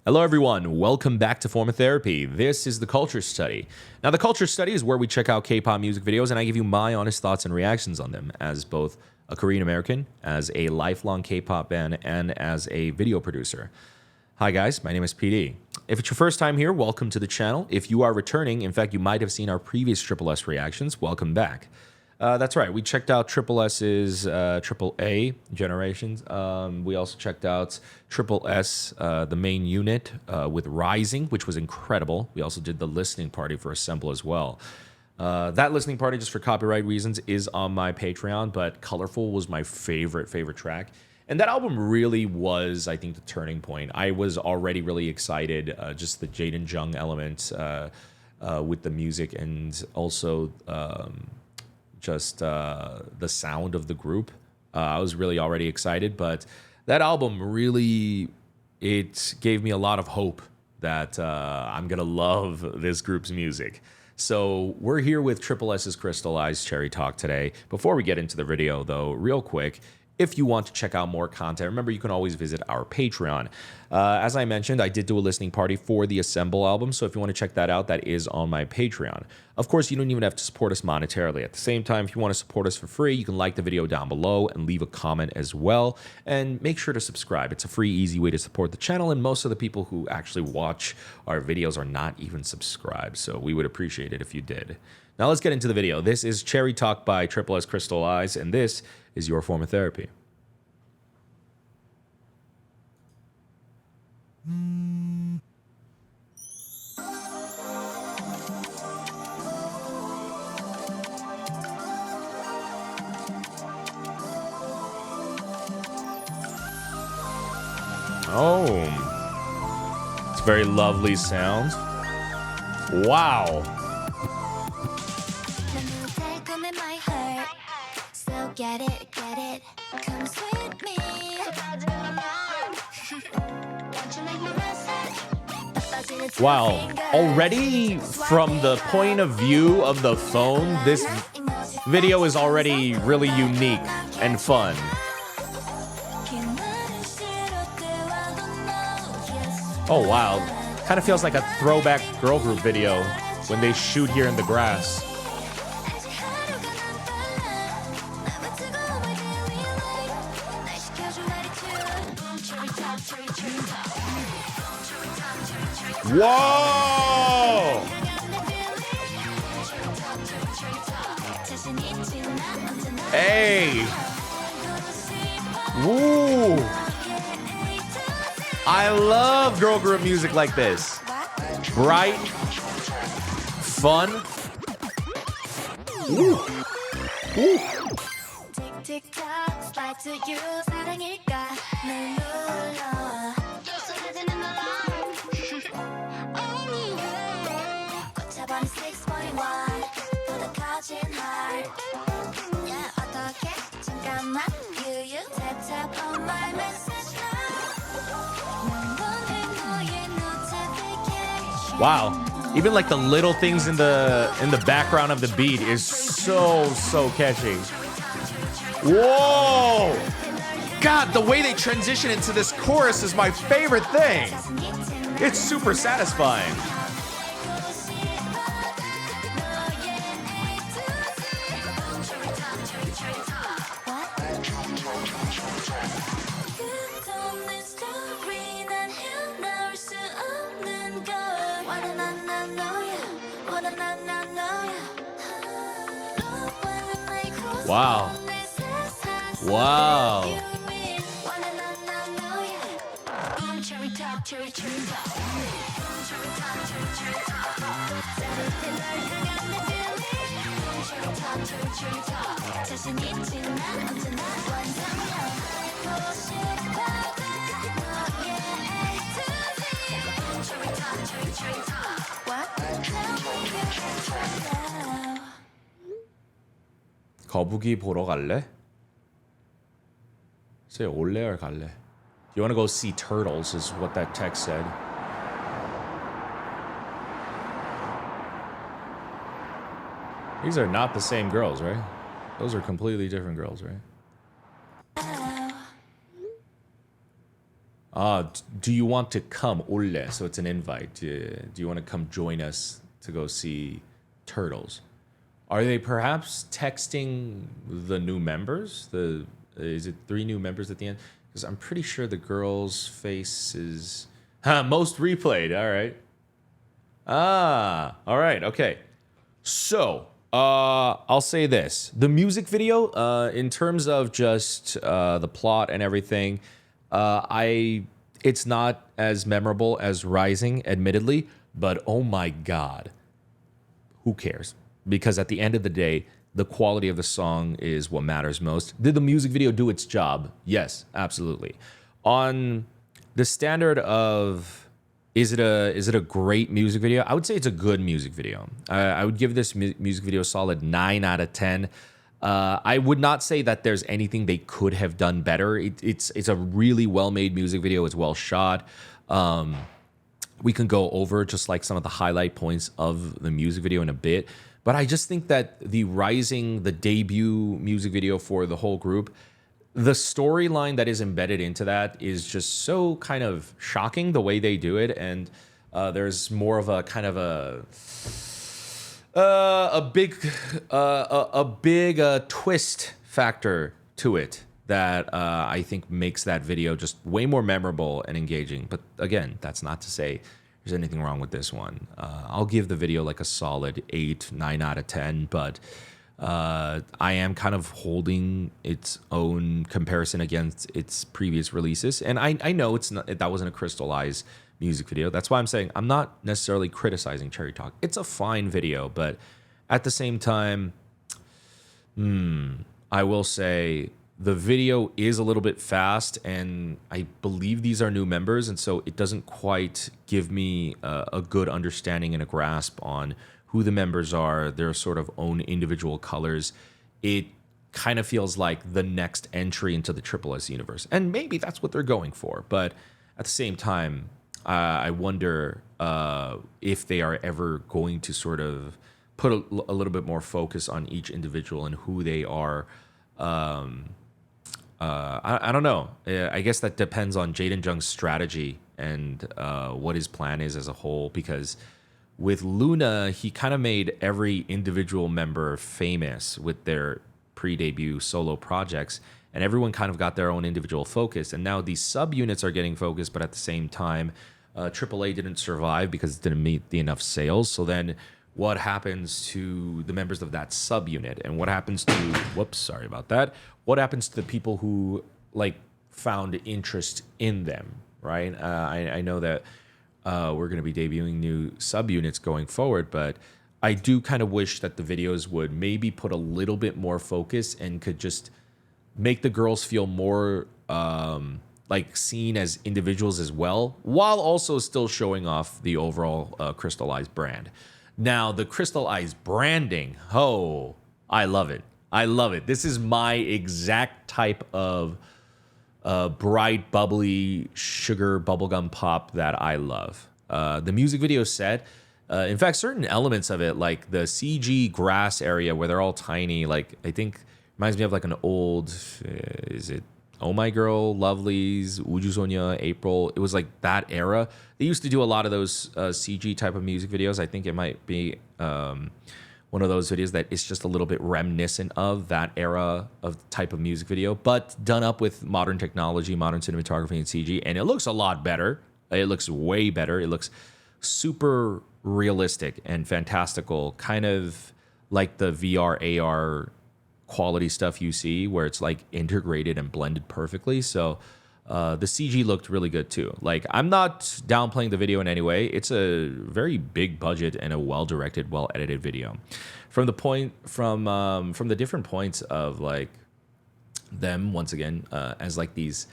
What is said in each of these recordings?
Hello, everyone. Welcome back to Form of Therapy. This is the Culture Study. Now, the Culture Study is where we check out K-pop music videos, and I give you my honest thoughts and reactions on them as both a Korean American, as a lifelong K-pop fan, and as a video producer. Hi, guys. My name is PD. If it's your first time here, welcome to the channel. If you are returning, in fact, you might have seen our previous tripleS reactions. Welcome back. That's right. We checked out tripleS's AAA generations. We also checked out tripleS, the main unit, with Rising, which was incredible. We also did the listening party for Assemble as well. That listening party, just for copyright reasons, is on my Patreon, but Colorful was my favorite track. And that album really was, I think, the turning point. I was already really excited, just the Jaden Jung element with the music, and also just the sound of the group. I was really already excited, but that album really, it gave me a lot of hope that I'm gonna love this group's music. So we're here with tripleS's Crystallized Cherry Talk today. Before we get into the video though, real quick, if you want to check out more content, remember you can always visit our Patreon. As I mentioned, I did do a listening party for the Assemble album, so if you want to check that out, that is on my Patreon. Of course, you don't even have to support us monetarily. At the same time, if you want to support us for free, you can like the video down below and leave a comment as well. And make sure to subscribe. It's a free, easy way to support the channel, and most of the people who actually watch our videos are not even subscribed, so we would appreciate it if you did. Now let's get into the video. This is Cherry Talk by tripleS Crystallized, and this is your form of therapy. Oh, it's very lovely sound. Wow. Get it, come sweet me. Wow, already from the point of view of the phone, this video is already really unique and fun. Oh wow, kind of feels like a throwback girl group video when they shoot here in the grass. Whoa! Hey! Woo! I love girl group music like this. Bright, fun. Woo! Woo! Wow, even like the little things in the background of the beat is so catchy. Whoa! God, the way they transition into this chorus is my favorite thing. It's super satisfying. Wow. Wow. 거북이 보러 갈래? Say 올래 or 갈래? You want to go see turtles is what that text said. These are not the same girls, right? Those are completely different girls, right? Do you want to come? Olle. So it's an invite. Do you want to come join us to go see Turtles? Are they perhaps texting the new members? Is it 3 new members at the end? Because I'm pretty sure the girl's face is most replayed. All right. All right. Okay. So I'll say this: the music video, in terms of just the plot and everything, it's not as memorable as Rising, admittedly. But oh my god, who cares? Because at the end of the day, the quality of the song is what matters most. Did the music video do its job? Yes, absolutely. On the standard of is it a great music video? I would say it's a good music video. I would give this music video a solid 9 out of 10. I would not say that there's anything they could have done better. It's a really well-made music video. It's well shot. We can go over just like some of the highlight points of the music video in a bit. But I just think that the Rising, the debut music video for the whole group, the storyline that is embedded into that is just so kind of shocking the way they do it. And there's more of a kind of a big twist factor to it that I think makes that video just way more memorable and engaging. But again, that's not to say there's anything wrong with this one. I'll give the video like a solid 8, 9 out of 10, but I am kind of holding its own comparison against its previous releases. And I know that wasn't a crystallized music video. That's why I'm saying I'm not necessarily criticizing Cherry Talk. It's a fine video, but at the same time, I will say the video is a little bit fast, and I believe these are new members, and so it doesn't quite give me a good understanding and a grasp on who the members are, their sort of own individual colors. It kind of feels like the next entry into the tripleS universe, and maybe that's what they're going for. But at the same time, I wonder if they are ever going to sort of put a little bit more focus on each individual and who they are. I don't know. I guess that depends on Jaden Jung's strategy and what his plan is as a whole. Because with Luna, he kind of made every individual member famous with their pre-debut solo projects, and everyone kind of got their own individual focus. And now these subunits are getting focused, but at the same time, AAA didn't survive because it didn't meet the enough sales. So then what happens to the members of that subunit, and what happens to sorry about that, what happens to the people who like found interest in them, right? I know that we're going to be debuting new subunits going forward, but I do kind of wish that the videos would maybe put a little bit more focus and could just make the girls feel more like seen as individuals as well, while also still showing off the overall crystallized brand. Now, the crystallized branding, I love it. I love it. This is my exact type of bright, bubbly, sugar bubblegum pop that I love. The music video set, in fact, certain elements of it, like the CG grass area where they're all tiny, like I think reminds me of like an old, is it Oh My Girl, Lovelies, Uju Sonya, April? It was like that era. They used to do a lot of those CG type of music videos. I think it might be one of those videos that is just a little bit reminiscent of that era of type of music video, but done up with modern technology, modern cinematography, and CG, and it looks a lot better. It looks way better. It looks super realistic and fantastical, kind of like the VR, AR quality stuff you see where it's like integrated and blended perfectly. So the CG looked really good too. Like, I'm not downplaying the video in any way. It's a very big budget and a well-directed, well-edited video. From the different points of like them, once again, as like these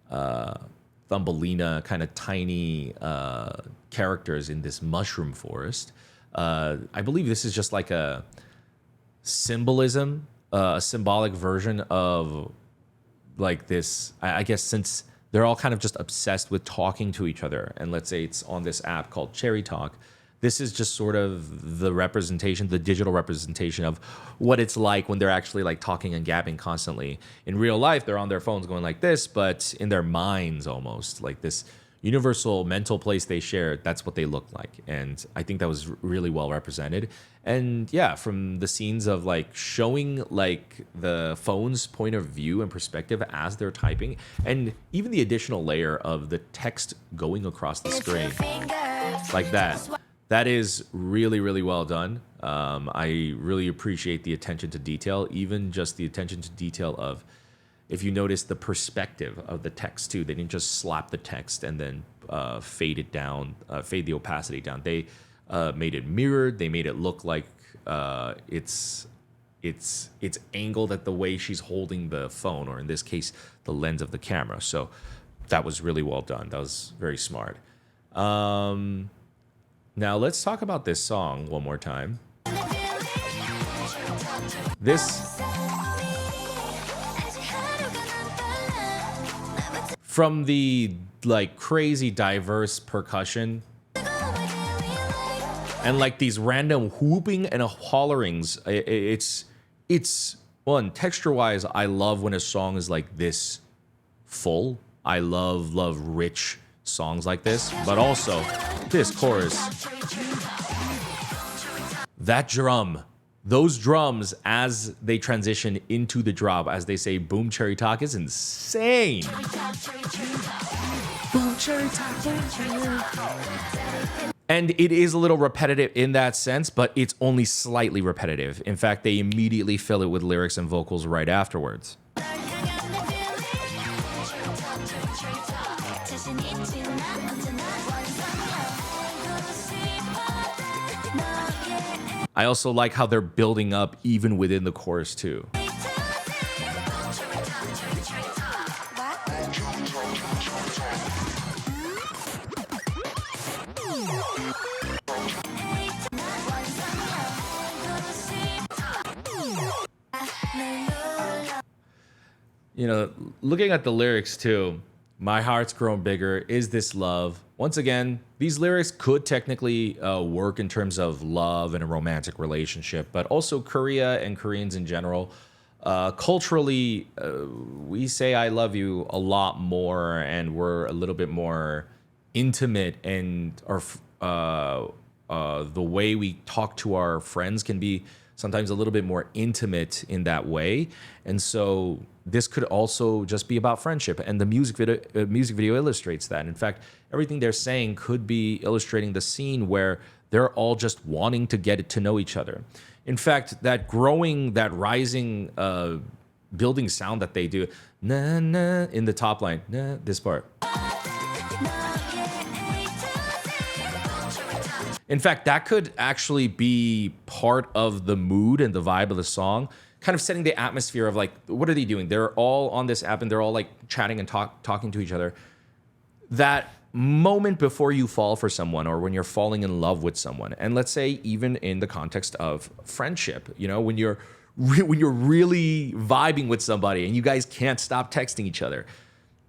Thumbelina kind of tiny characters in this mushroom forest. I believe this is just like a symbolism, a symbolic version of like this, I guess, since they're all kind of just obsessed with talking to each other. And let's say it's on this app called Cherry Talk. this is just sort of the representation, the digital representation of what it's like when they're actually like talking and gabbing constantly. In real life, they're on their phones going like this, but in their minds almost like this universal mental place they share, that's what they look like. And I think that was really well represented. And yeah, from the scenes of like showing like the phone's point of view and perspective as they're typing, and even the additional layer of the text going across the screen like that. That is really, really well done. I really appreciate the attention to detail, even just the attention to detail of, if you notice the perspective of the text too, they didn't just slap the text and then fade it down, fade the opacity down. They made it mirrored. They made it look like it's angled at the way she's holding the phone, or in this case, the lens of the camera. So that was really well done. That was very smart. Now let's talk about this song one more time. This, from the like crazy diverse percussion and like these random whooping and hollerings, it's one, texture wise, I love when a song is like this full. I love rich songs like this, but also this chorus, that drum, those drums as they transition into the drop, as they say boom cherry talk, is insane. Boom cherry talk, boom cherry. And it is a little repetitive in that sense, but it's only slightly repetitive. In fact, they immediately fill it with lyrics and vocals right afterwards. I also like how they're building up even within the chorus too. You know, looking at the lyrics too, my heart's grown bigger, is this love? Once again, these lyrics could technically work in terms of love and a romantic relationship, but also Korea and Koreans in general, culturally, we say I love you a lot more, and we're a little bit more intimate, and the way we talk to our friends can be sometimes a little bit more intimate in that way. And so this could also just be about friendship, and the music video illustrates that. In fact, everything they're saying could be illustrating the scene where they're all just wanting to get to know each other. In fact, that rising building sound that they do, na na, in the top line, na, this part. In fact, that could actually be part of the mood and the vibe of the song, kind of setting the atmosphere of like, what are they doing? They're all on this app and they're all like chatting and talking to each other. That moment before you fall for someone, or when you're falling in love with someone, and let's say even in the context of friendship, you know, when you're really vibing with somebody and you guys can't stop texting each other,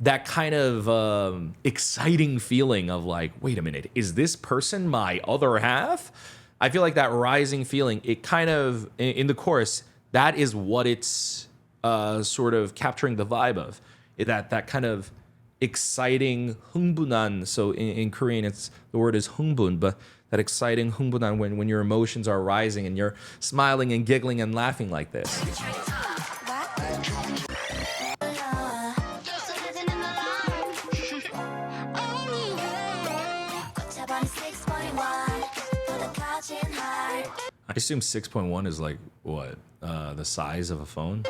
that kind of exciting feeling of like, wait a minute, is this person my other half? I feel like that rising feeling, it kind of, in the chorus, that is what it's sort of capturing the vibe of. That kind of exciting 흥분한. So in Korean, the word is 흥분, but that exciting 흥분한, when your emotions are rising and you're smiling and giggling and laughing like this. I assume 6.1 is like what? The size of a phone?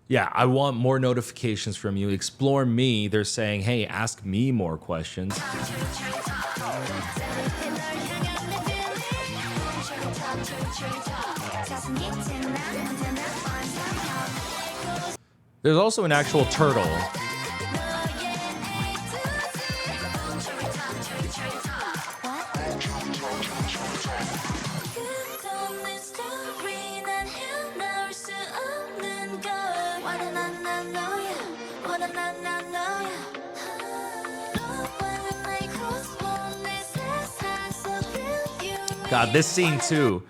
Yeah, I want more notifications from you. Explore me. They're saying, hey, ask me more questions. There's also an actual turtle. God, this scene too.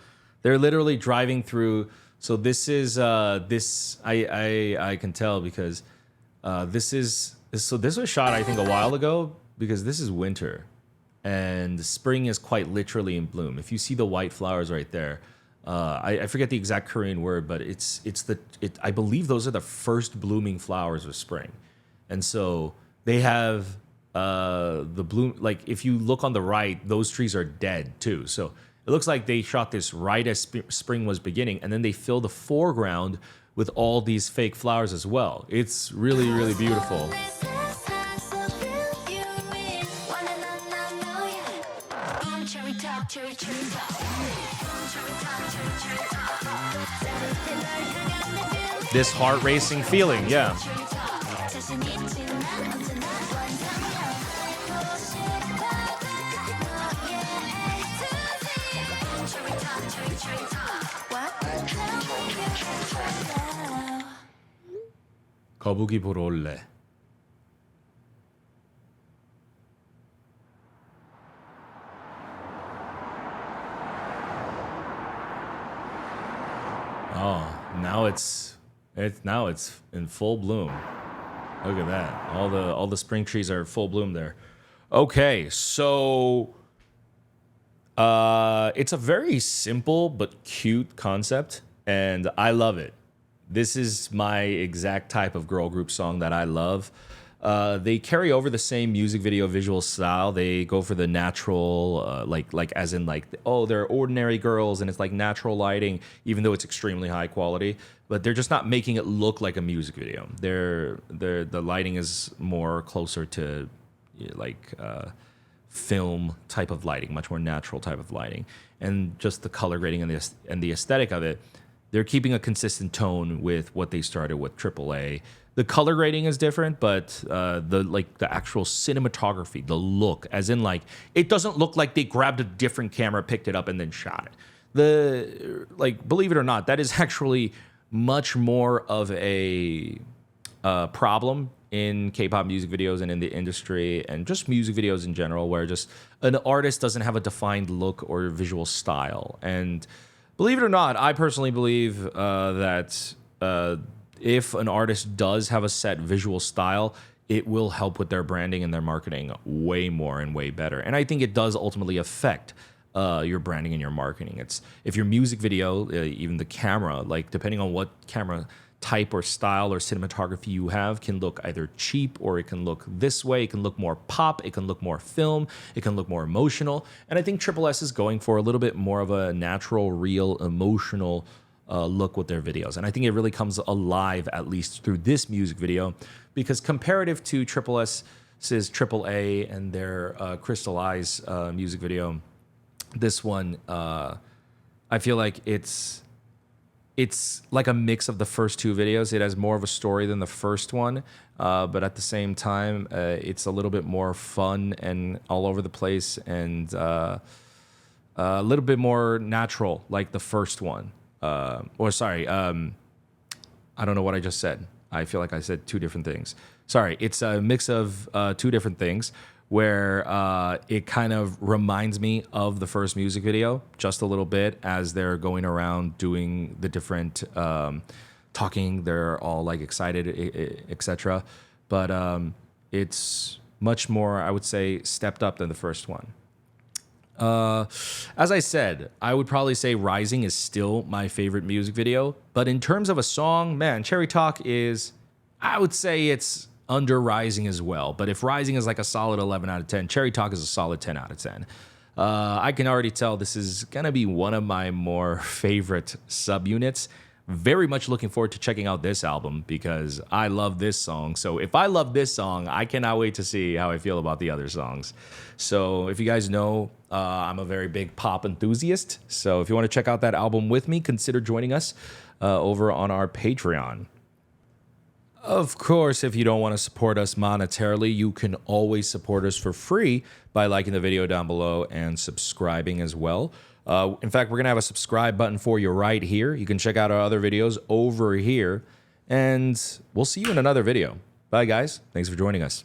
They're literally driving through. So this is this I can tell because this was shot I think a while ago because this is winter and spring is quite literally in bloom. If you see the white flowers right there, I forget the exact Korean word, but I believe those are the first blooming flowers of spring, and so they have the bloom. Like if you look on the right, those trees are dead too. So it looks like they shot this right as spring was beginning, and then they fill the foreground with all these fake flowers as well. It's really, really beautiful. This heart racing feeling, yeah. 거북이 보러 올래. Oh, now it's in full bloom. Look at that. All the spring trees are full bloom there. Okay, so it's a very simple but cute concept, and I love it. This is my exact type of girl group song that I love. They carry over the same music video visual style. They go for the natural, like as in like, oh, they're ordinary girls and it's like natural lighting, even though it's extremely high quality. But they're just not making it look like a music video. The lighting is more closer to like film type of lighting, much more natural type of lighting, and just the color grading and the aesthetic of it. They're keeping a consistent tone with what they started with tripleS. The color grading is different, but the actual cinematography, the look, as in like it doesn't look like they grabbed a different camera, picked it up, and then shot it. Believe it or not, that is actually much more of a problem in K-pop music videos and in the industry and just music videos in general, where just an artist doesn't have a defined look or visual style. And believe it or not, I personally believe that if an artist does have a set visual style, it will help with their branding and their marketing way more and way better. And I think it does ultimately affect your branding and your marketing. It's if your music video, even the camera, like depending on what camera type or style or cinematography you have, can look either cheap or it can look this way. It can look more pop. It can look more film. It can look more emotional. And I think tripleS is going for a little bit more of a natural, real, emotional look with their videos. And I think it really comes alive, at least through this music video, because comparative to tripleS's tripleS and their Crystal Eyes music video, this one, I feel like it's like a mix of the first two videos. It has more of a story than the first one, but at the same time, it's a little bit more fun and all over the place and a little bit more natural like the first one. I don't know what I just said. I feel like I said two different things. Sorry, it's a mix of two different things where it kind of reminds me of the first music video just a little bit as they're going around doing the different talking. They're all like excited, etc. But it's much more, I would say, stepped up than the first one. As I said, I would probably say Rising is still my favorite music video. But in terms of a song, man, Cherry Talk is, I would say it's under Rising as well. But if Rising is like a solid 11 out of 10, Cherry Talk is a solid 10 out of 10. I can already tell this is going to be one of my more favorite subunits. Very much looking forward to checking out this album because I love this song. So if I love this song, I cannot wait to see how I feel about the other songs. So if you guys know, I'm a very big pop enthusiast. So if you want to check out that album with me, consider joining us over on our Patreon. Of course, if you don't want to support us monetarily, you can always support us for free by liking the video down below and subscribing as well. In fact, we're going to have a subscribe button for you right here. You can check out our other videos over here, and we'll see you in another video. Bye, guys. Thanks for joining us.